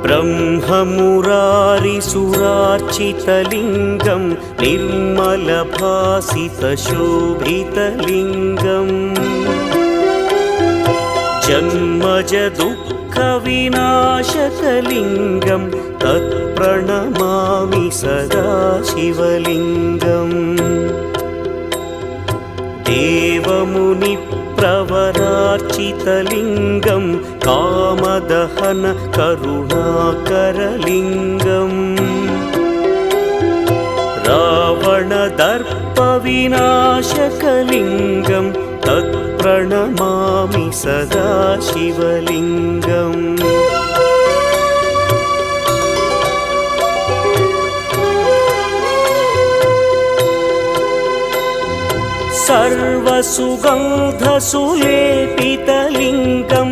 ब्रह्ममुरारिसुरार्चितलिङ्गं निर्मलभासितशोभितलिङ्गम् जन्मजदुःखविनाशकलिङ्गं तत्प्रणमामि सदा शिवलिङ्गम् देवमुनिप्रवरार्चितलिङ्गं कामदहन करुणाकरलिङ्गम् रावणदर्पविनाशकलिङ्गं तत्प्रणमामि सदा शिवलिङ्गम् सर्वसुगन्धसुलेपितलिङ्गं